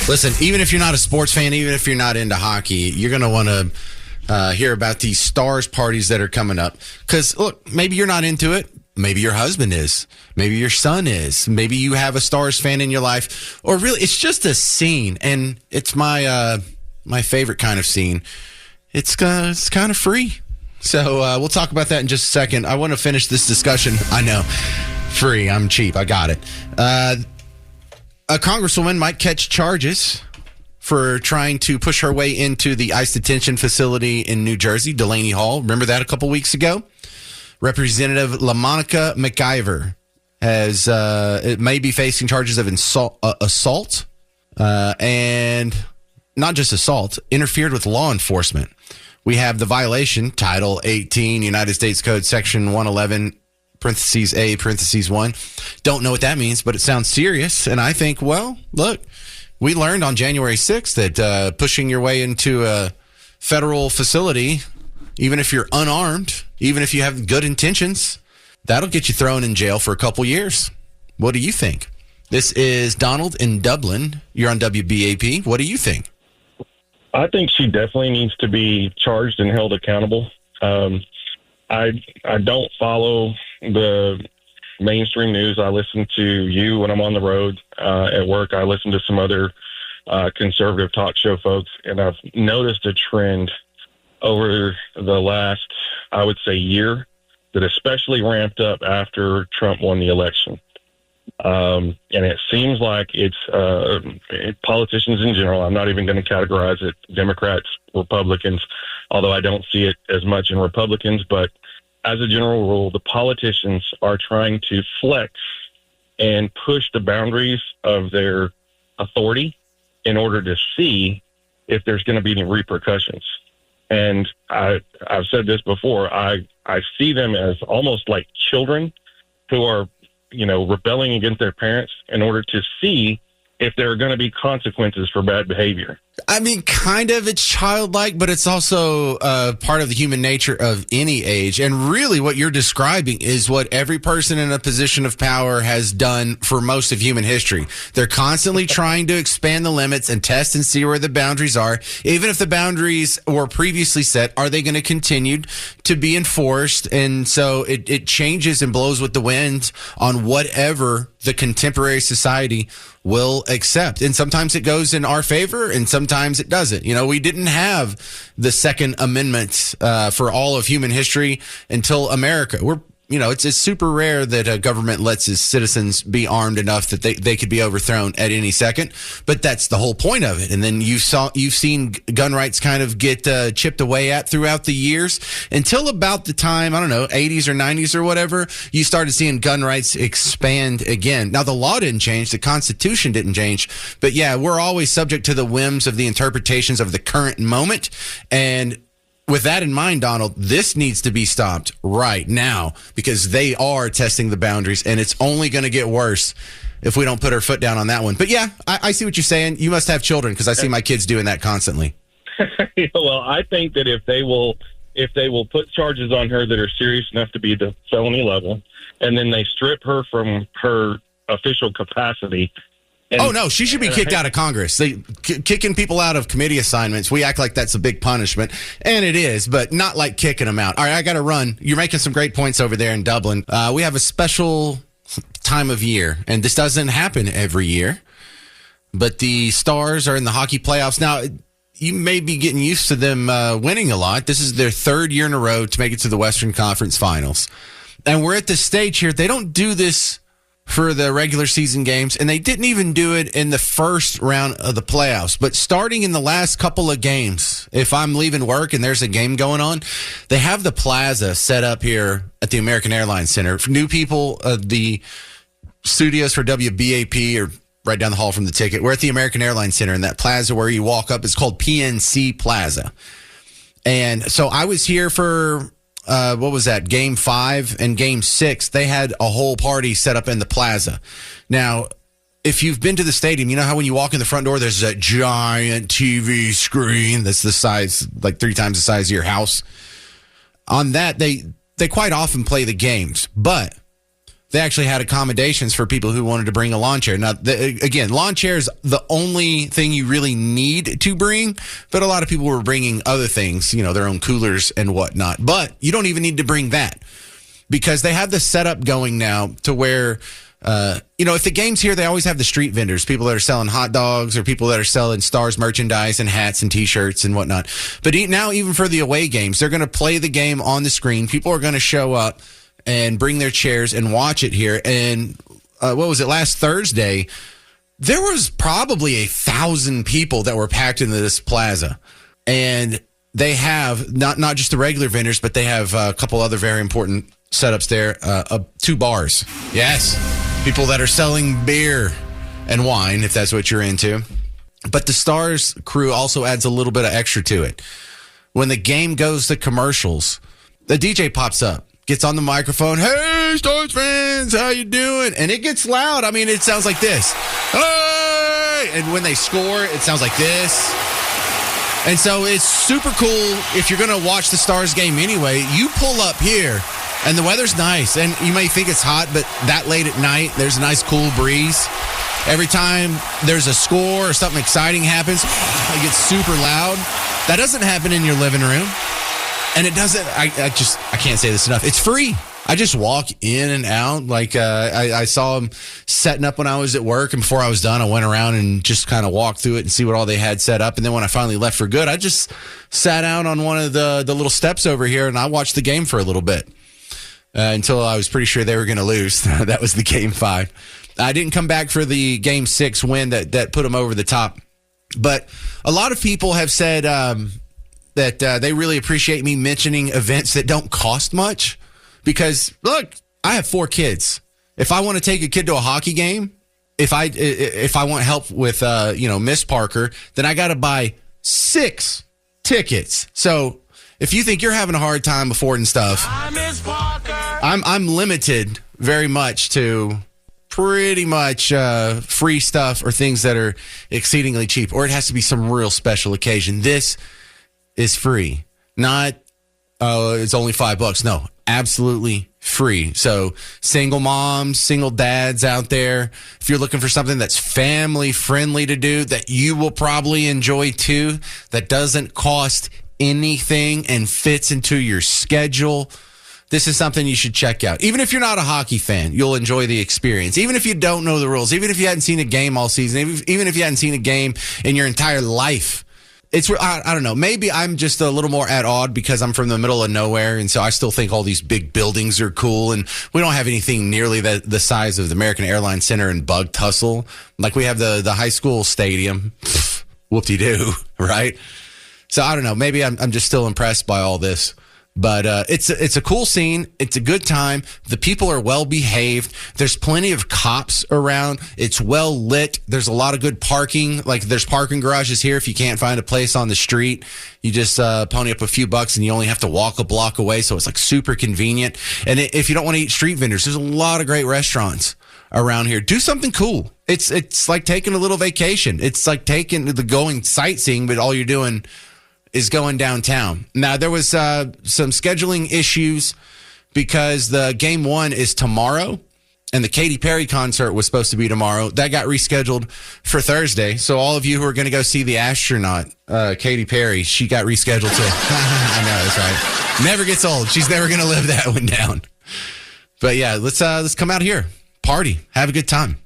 Listen, even if you're not a sports fan, even if you're not into hockey, you're going to want to hear about these Stars parties that are coming up. Because, look, maybe you're not into it. Maybe your husband is. Maybe your son is. Maybe you have a Stars fan in your life. Or really, it's just a scene. And it's my favorite kind of scene. It's kind of free. So we'll talk about that in just a second. I want to finish this discussion. I know. Free. I'm cheap. I got it. A congresswoman might catch charges for trying to push her way into the ICE detention facility in New Jersey, Delaney Hall. Remember that a couple weeks ago? Representative LaMonica McIver may be facing charges of assault and not just assault, interfered with law enforcement. We have the violation, Title 18, United States Code, Section 111, parentheses A, parentheses 1. Don't know what that means, but it sounds serious. And I think, well, look, we learned on January 6th that pushing your way into a federal facility, even if you're unarmed, even if you have good intentions, that'll get you thrown in jail for a couple years. What do you think? This is Donald in Dublin. You're on WBAP. What do you think? I think she definitely needs to be charged and held accountable. I don't follow the mainstream news. I listen to you when I'm on the road at work. I listen to some other conservative talk show folks, and I've noticed a trend over the last, I would say, year that especially ramped up after Trump won the election. And it seems like it's politicians in general. I'm not even going to categorize it Democrats, Republicans, although I don't see it as much in Republicans. But as a general rule, the politicians are trying to flex and push the boundaries of their authority in order to see if there's going to be any repercussions. And I've said this before, I see them as almost like children who are, rebelling against their parents in order to see if there are going to be consequences for bad behavior. I mean, kind of, it's childlike, but it's also part of the human nature of any age. And really what you're describing is what every person in a position of power has done for most of human history. They're constantly trying to expand the limits and test and see where the boundaries are. Even if the boundaries were previously set, are they going to continue to be enforced? And so it changes and blows with the wind on whatever the contemporary society will accept. And sometimes it goes in our favor and sometimes it doesn't. We didn't have the Second Amendment for all of human history until America. It's super rare that a government lets its citizens be armed enough that they could be overthrown at any second. But that's the whole point of it. And then you've seen gun rights kind of get chipped away at throughout the years until about the time, 80s or 90s or whatever, you started seeing gun rights expand again. Now, the law didn't change. The Constitution didn't change. But yeah, we're always subject to the whims of the interpretations of the current moment. And with that in mind, Donald, this needs to be stopped right now because they are testing the boundaries, and it's only going to get worse if we don't put our foot down on that one. But yeah, I see what you're saying. You must have children because I see my kids doing that constantly. Well, I think that if they will put charges on her that are serious enough to be the felony level, and then they strip her from her official capacity. No, she should be kicked out of Congress. Kicking people out of committee assignments, we act like that's a big punishment, and it is, but not like kicking them out. All right, I got to run. You're making some great points over there in Dublin. We have a special time of year, and this doesn't happen every year, but the Stars are in the hockey playoffs. Now, you may be getting used to them winning a lot. This is their third year in a row to make it to the Western Conference Finals, and we're at the stage here. They don't do this for the regular season games, and they didn't even do it in the first round of the playoffs. But starting in the last couple of games, if I'm leaving work and there's a game going on, they have the plaza set up here at the American Airlines Center. For new people, the studios for WBAP are right down the hall from the ticket. We're at the American Airlines Center, and that plaza where you walk up is called PNC Plaza. And so I was here for what was that, Game 5 and Game 6, they had a whole party set up in the plaza. Now, if you've been to the stadium, you know how when you walk in the front door, there's that giant TV screen that's the size, like 3 times the size of your house. On that, they quite often play the games, but they actually had accommodations for people who wanted to bring a lawn chair. Now, again, lawn chair is the only thing you really need to bring, but a lot of people were bringing other things, their own coolers and whatnot. But you don't even need to bring that because they have the setup going now to where, if the game's here, they always have the street vendors, people that are selling hot dogs or people that are selling Stars merchandise and hats and T-shirts and whatnot. But now, even for the away games, they're going to play the game on the screen. People are going to show up and bring their chairs and watch it here. And what was it, last Thursday? There was probably 1,000 people that were packed into this plaza. And they have not just the regular vendors, but they have a couple other very important setups there. 2 bars. Yes. People that are selling beer and wine, if that's what you're into. But the Stars crew also adds a little bit of extra to it. When the game goes to commercials, the DJ pops up. Gets on the microphone, hey, Stars fans, how you doing? And it gets loud. I mean, it sounds like this. Hey! And when they score, it sounds like this. And so it's super cool if you're going to watch the Stars game anyway. You pull up here, and the weather's nice. And you may think it's hot, but that late at night, there's a nice cool breeze. Every time there's a score or something exciting happens, it gets super loud. That doesn't happen in your living room. And it doesn't, I can't say this enough. It's free. I just walk in and out. Like, I saw them setting up when I was at work. And before I was done, I went around and just kind of walked through it and see what all they had set up. And then when I finally left for good, I just sat down on one of the little steps over here and I watched the game for a little bit until I was pretty sure they were going to lose. That was the game 5. I didn't come back for the game 6 win that put them over the top. But a lot of people have said, that they really appreciate me mentioning events that don't cost much because, look, I have 4 kids. If I want to take a kid to a hockey game, if I want help with, Miss Parker, then I got to buy 6 tickets. So if you think you're having a hard time affording stuff, I'm limited very much to pretty much free stuff or things that are exceedingly cheap, or it has to be some real special occasion. This is free. Not, it's only $5. No, absolutely free. So single moms, single dads out there, if you're looking for something that's family friendly to do, that you will probably enjoy too, that doesn't cost anything and fits into your schedule, this is something you should check out. Even if you're not a hockey fan, you'll enjoy the experience. Even if you don't know the rules, even if you hadn't seen a game all season, even if you hadn't seen a game in your entire life, I don't know. Maybe I'm just a little more at odd because I'm from the middle of nowhere, and so I still think all these big buildings are cool, and we don't have anything nearly the size of the American Airlines Center in Bugtussle. Like we have the high school stadium. Whoop-de-doo, right? So I don't know. Maybe I'm just still impressed by all this. But it's a cool scene. It's a good time. The people are well behaved. There's plenty of cops around. It's well lit. There's a lot of good parking. Like there's parking garages here. If you can't find a place on the street, you just pony up a few bucks and you only have to walk a block away. So it's like super convenient. And if you don't want to eat street vendors, there's a lot of great restaurants around here. Do something cool. It's like taking a little vacation. It's like going sightseeing, but all you're doing is going downtown. Now, there was some scheduling issues because the game 1 is tomorrow, and the Katy Perry concert was supposed to be tomorrow. That got rescheduled for Thursday. So all of you who are going to go see the astronaut, Katy Perry, she got rescheduled too. I know, that's right. Never gets old. She's never going to live that one down. But yeah, let's come out here, party, have a good time.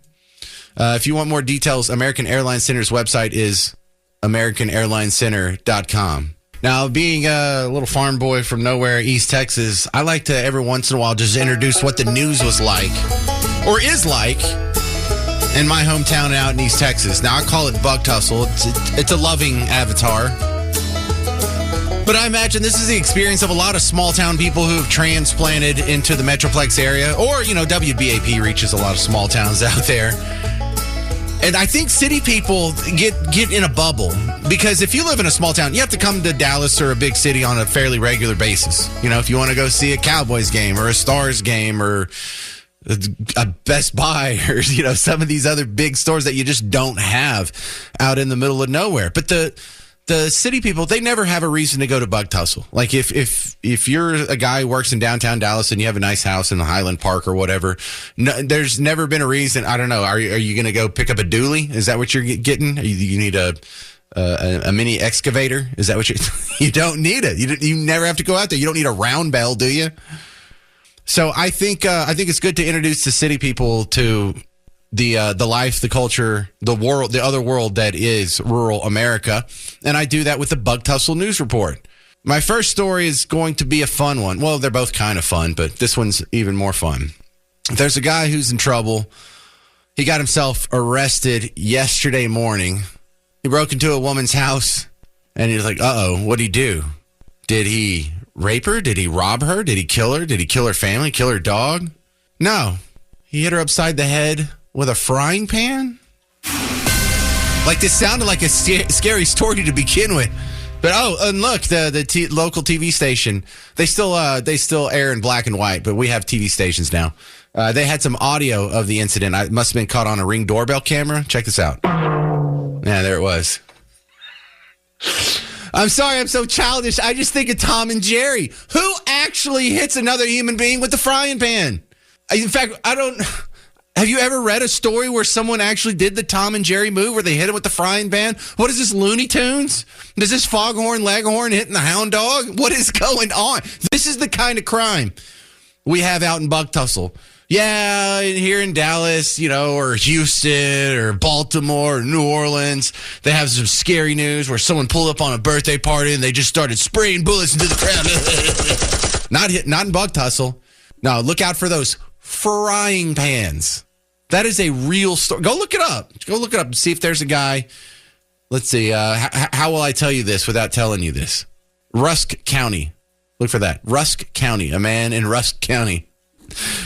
If you want more details, American Airlines Center's website is AmericanAirlinesCenter.com. Now, being a little farm boy from nowhere, East Texas, I like to every once in a while just introduce what the news was like or is like in my hometown out in East Texas. Now, I call it Bugtussle. It's a loving avatar. But I imagine this is the experience of a lot of small town people who have transplanted into the Metroplex area, or, WBAP reaches a lot of small towns out there. And I think city people get in a bubble because if you live in a small town, you have to come to Dallas or a big city on a fairly regular basis. If you want to go see a Cowboys game or a Stars game or a Best Buy or, some of these other big stores that you just don't have out in the middle of nowhere. But the the city people, they never have a reason to go to Bugtussle. Like if you're a guy who works in downtown Dallas and you have a nice house in the Highland Park or whatever, no, there's never been a reason. I don't know. Are you going to go pick up a dually? Is that what you're getting? You need a mini excavator? Is that what you don't need it. You never have to go out there. You don't need a round bell, do you? So I think it's good to introduce the city people to the life, the culture, the world, the other world that is rural America. And I do that with the Bugtussle News Report. My first story is going to be a fun one. Well, they're both kind of fun, but this one's even more fun. There's a guy who's in trouble. He got himself arrested yesterday morning. He broke into a woman's house, and he's like, uh-oh, what'd he do? Did he rape her? Did he rob her? Did he kill her? Did he kill her family? Kill her dog? No. He hit her upside the head with a frying pan? Like, this sounded like a scary story to begin with. But, and look, the local TV station, they still air in black and white, but we have TV stations now. They had some audio of the incident. It must have been caught on a Ring doorbell camera. Check this out. Yeah, there it was. I'm sorry, I'm so childish. I just think of Tom and Jerry. Who actually hits another human being with the frying pan? In fact, have you ever read a story where someone actually did the Tom and Jerry move where they hit him with the frying pan? What is this, Looney Tunes? Is this Foghorn Leghorn hitting the hound dog? What is going on? This is the kind of crime we have out in Bugtussle. Yeah, here in Dallas, or Houston or Baltimore or New Orleans, they have some scary news where someone pulled up on a birthday party and they just started spraying bullets into the crowd. Not in Bugtussle. No, look out for those frying pans. That is a real story. Go look it up. And see if there's a guy. Let's see. How will I tell you this without telling you this? Rusk County. Look for that. Rusk County. A man in Rusk County.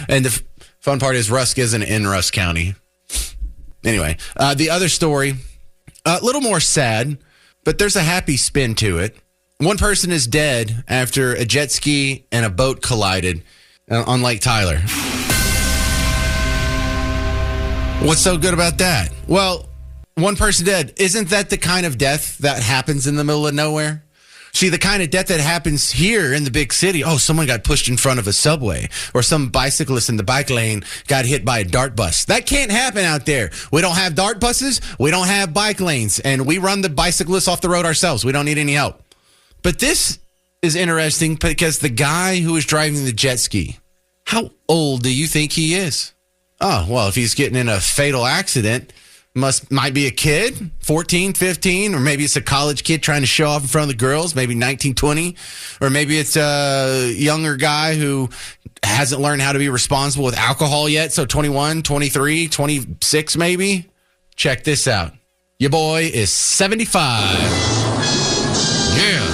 And the fun part is Rusk isn't in Rusk County. Anyway, the other story, a little more sad, but there's a happy spin to it. One person is dead after a jet ski and a boat collided on Lake Tyler. What's so good about that? Well, one person dead. Isn't that the kind of death that happens in the middle of nowhere? See, the kind of death that happens here in the big city, someone got pushed in front of a subway, or some bicyclist in the bike lane got hit by a dart bus. That can't happen out there. We don't have dart buses, we don't have bike lanes, and we run the bicyclists off the road ourselves. We don't need any help. But this is interesting because the guy who was driving the jet ski, how old do you think he is? Oh, well, if he's getting in a fatal accident, might be a kid, 14, 15, or maybe it's a college kid trying to show off in front of the girls, maybe 19, 20, or maybe it's a younger guy who hasn't learned how to be responsible with alcohol yet, so 21, 23, 26 maybe. Check this out. Your boy is 75. Yeah.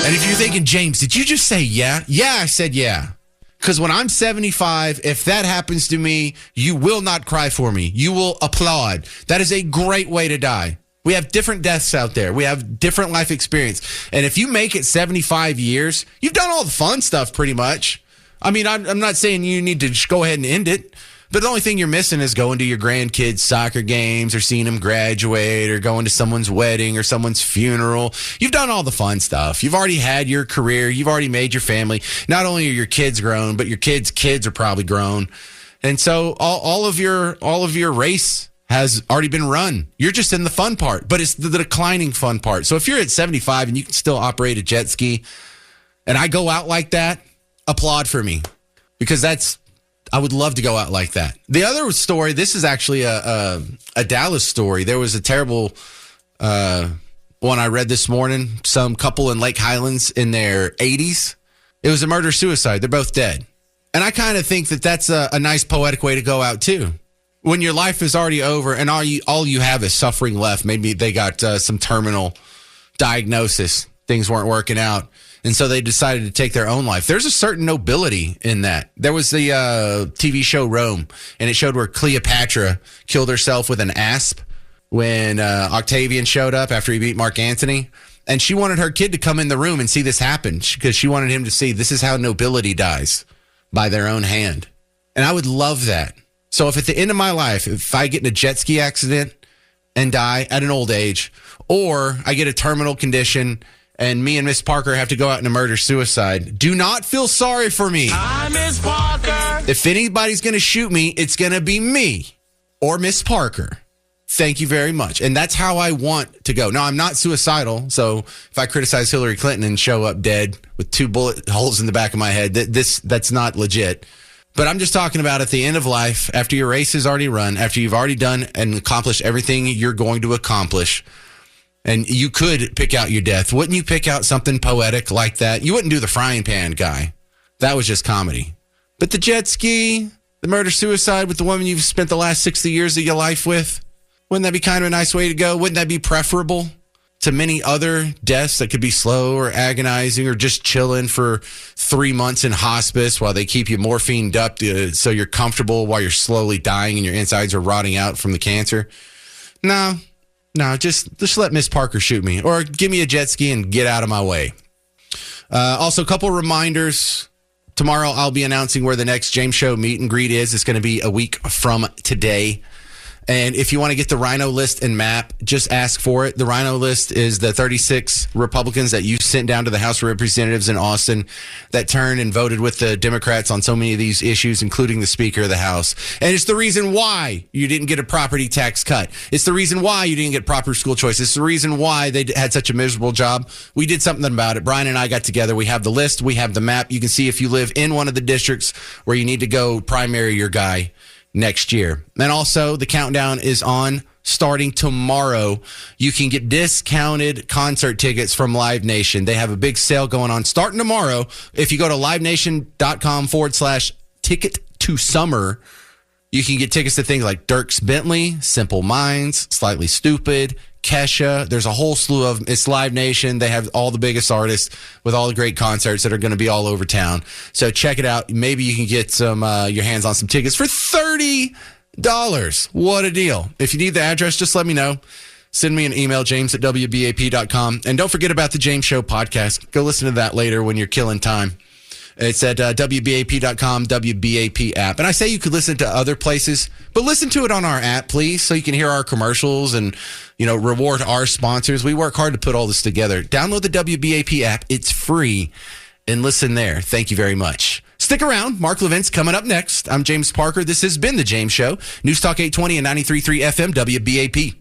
And if you're thinking, James, did you just say yeah? Yeah, I said yeah. Because when I'm 75, if that happens to me, you will not cry for me. You will applaud. That is a great way to die. We have different deaths out there. We have different life experience. And if you make it 75 years, you've done all the fun stuff pretty much. I mean, I'm not saying you need to just go ahead and end it. But the only thing you're missing is going to your grandkids' soccer games or seeing them graduate or going to someone's wedding or someone's funeral. You've done all the fun stuff. You've already had your career. You've already made your family. Not only are your kids grown, but your kids are probably grown. And so all of your race has already been run. You're just in the fun part, but it's the declining fun part. So if you're at 75 and you can still operate a jet ski and I go out like that, applaud for me, because I would love to go out like that. The other story, this is actually a Dallas story. There was a terrible one I read this morning. Some couple in Lake Highlands in their 80s. It was a murder-suicide. They're both dead. And I kind of think that that's a nice poetic way to go out, too. When your life is already over and all you have is suffering left. Maybe they got some terminal diagnosis. Things weren't working out. And so they decided to take their own life. There's a certain nobility in that. There was the TV show Rome, and it showed where Cleopatra killed herself with an asp when Octavian showed up after he beat Mark Antony. And she wanted her kid to come in the room and see this happen because she wanted him to see this is how nobility dies, by their own hand. And I would love that. So if at the end of my life, if I get in a jet ski accident and die at an old age, or I get a terminal condition and me and Miss Parker have to go out in a murder-suicide. Do not feel sorry for me. Hi, Miss Parker. If anybody's going to shoot me, it's going to be me or Miss Parker. Thank you very much. And that's how I want to go. Now, I'm not suicidal, so if I criticize Hillary Clinton and show up dead with 2 bullet holes in the back of my head, that's not legit. But I'm just talking about at the end of life, after your race is already run, after you've already done and accomplished everything you're going to accomplish, and you could pick out your death. Wouldn't you pick out something poetic like that? You wouldn't do the frying pan guy. That was just comedy. But the jet ski, the murder-suicide with the woman you've spent the last 60 years of your life with, wouldn't that be kind of a nice way to go? Wouldn't that be preferable to many other deaths that could be slow or agonizing or just chilling for 3 months in hospice while they keep you morphined up so you're comfortable while you're slowly dying and your insides are rotting out from the cancer? No, just let Miss Parker shoot me or give me a jet ski and get out of my way. Also, a couple reminders. Tomorrow I'll be announcing where the next James Show meet and greet is. It's going to be a week from today. And if you want to get the Rhino list and map, just ask for it. The Rhino list is the 36 Republicans that you sent down to the House of Representatives in Austin that turned and voted with the Democrats on so many of these issues, including the Speaker of the House. And it's the reason why you didn't get a property tax cut. It's the reason why you didn't get proper school choice. It's the reason why they had such a miserable job. We did something about it. Brian and I got together. We have the list. We have the map. You can see if you live in one of the districts where you need to go primary your guy next year. And also, the countdown is on starting tomorrow. You can get discounted concert tickets from Live Nation. They have a big sale going on starting tomorrow. If you go to livenation.com/ticket to summer, you can get tickets to things like Dierks Bentley, Simple Minds, Slightly Stupid, Kesha. There's a whole slew of them. It's Live Nation. They have all the biggest artists with all the great concerts that are going to be all over town. So check it out. Maybe you can get some your hands on some tickets for $30. What a deal. If you need the address, just let me know. Send me an email, james@wbap.com. And don't forget about the James Show podcast. Go listen to that later when you're killing time. It's at WBAP.com, WBAP app. And I say you could listen to other places, but listen to it on our app, please, so you can hear our commercials and, reward our sponsors. We work hard to put all this together. Download the WBAP app. It's free. And listen there. Thank you very much. Stick around. Mark Levin's coming up next. I'm James Parker. This has been The James Show. News Talk 820 and 93.3 FM, WBAP.